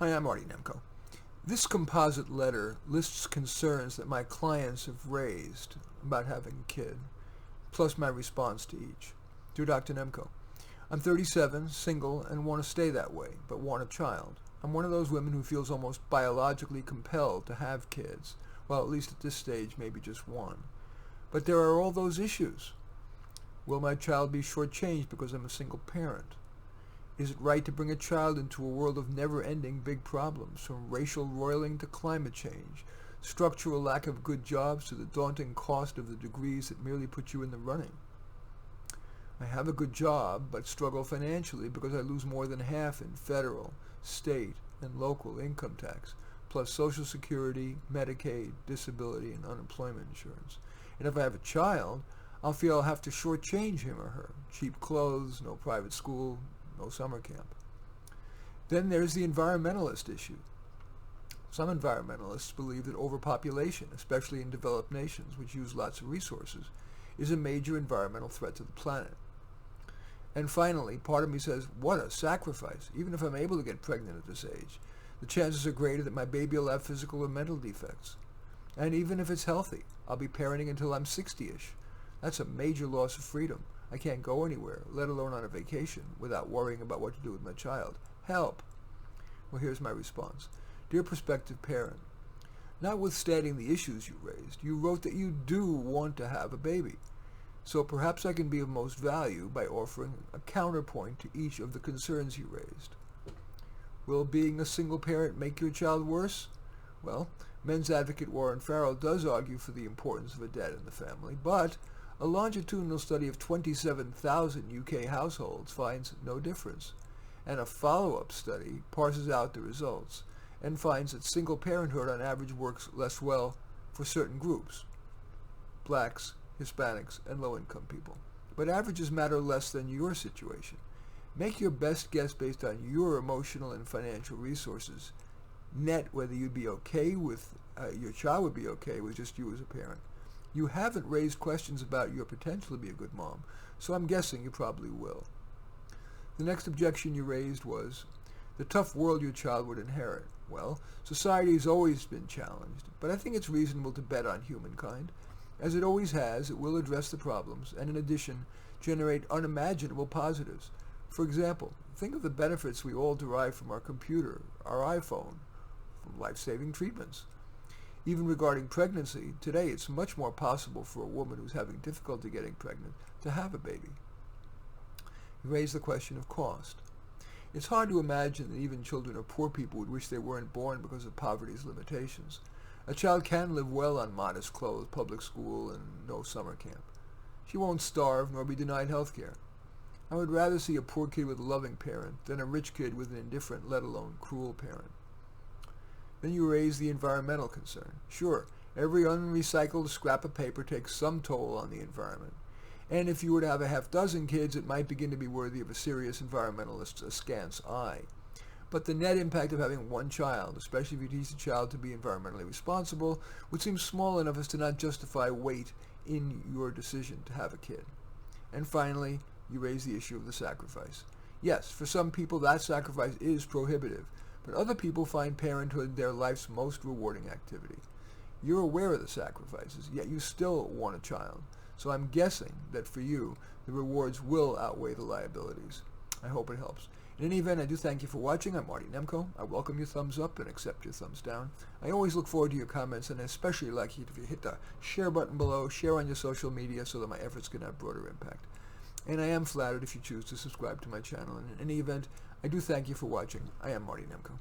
Hi, I'm Marty Nemko. This composite letter lists concerns that my clients have raised about having a kid, plus my response to each. Dear Dr. Nemko, I'm 37, single, and want to stay that way, but want a child. I'm one of those women who feels almost biologically compelled to have kids, well, at least at this stage, maybe just one. But there are all those issues. Will my child be shortchanged because I'm a single parent? Is it right to bring a child into a world of never-ending big problems, from racial roiling to climate change, structural lack of good jobs to the daunting cost of the degrees that merely put you in the running? I have a good job, but struggle financially because I lose more than half in federal, state, and local income tax, plus Social Security, Medicaid, disability, and unemployment insurance. And if I have a child, I'll feel I'll have to shortchange him or her. Cheap clothes, no private school, no summer camp. Then there's the environmentalist issue. Some environmentalists believe that overpopulation, especially in developed nations which use lots of resources, is a major environmental threat to the planet. And finally, part of me says, what a sacrifice. Even if I'm able to get pregnant at this age, the chances are greater that my baby will have physical or mental defects. And even if it's healthy, I'll be parenting until I'm 60-ish. That's a major loss of freedom. I can't go anywhere, let alone on a vacation, without worrying about what to do with my child. Help! Well, here's my response. Dear prospective parent, notwithstanding the issues you raised, you wrote that you do want to have a baby. So perhaps I can be of most value by offering a counterpoint to each of the concerns you raised. Will being a single parent make your child worse? Well, men's advocate Warren Farrell does argue for the importance of a dad in the family, but a longitudinal study of 27,000 UK households finds no difference, and a follow-up study parses out the results and finds that single parenthood on average works less well for certain groups, blacks, Hispanics, and low-income people. But averages matter less than your situation. Make your best guess based on your emotional and financial resources. Net whether you'd be okay with, your child would be okay with just you as a parent. You haven't raised questions about your potential to be a good mom, so I'm guessing you probably will. The next objection you raised was the tough world your child would inherit. Well, society has always been challenged, but I think it's reasonable to bet on humankind. As it always has, it will address the problems and in addition generate unimaginable positives. For example, think of the benefits we all derive from our computer, our iPhone, from life-saving treatments. Even regarding pregnancy, today it's much more possible for a woman who's having difficulty getting pregnant to have a baby. You raise the question of cost. It's hard to imagine that even children of poor people would wish they weren't born because of poverty's limitations. A child can live well on modest clothes, public school, and no summer camp. She won't starve nor be denied health care. I would rather see a poor kid with a loving parent than a rich kid with an indifferent, let alone cruel parent. Then you raise the environmental concern. Sure, every unrecycled scrap of paper takes some toll on the environment. And if you were to have a half-dozen kids, it might begin to be worthy of a serious environmentalist's askance eye. But the net impact of having one child, especially if you teach the child to be environmentally responsible, would seem small enough as to not justify weight in your decision to have a kid. And finally, you raise the issue of the sacrifice. Yes, for some people that sacrifice is prohibitive, but other people find parenthood their life's most rewarding activity. You're aware of the sacrifices, yet you still want a child. So I'm guessing that for you, the rewards will outweigh the liabilities. I hope it helps. In any event, I do thank you for watching. I'm Marty Nemko. I welcome your thumbs up and accept your thumbs down. I always look forward to your comments, and I especially like it if you hit the share button below, share on your social media so that my efforts can have broader impact. And I am flattered if you choose to subscribe to my channel. And in any event, I do thank you for watching. I am Marty Nemko.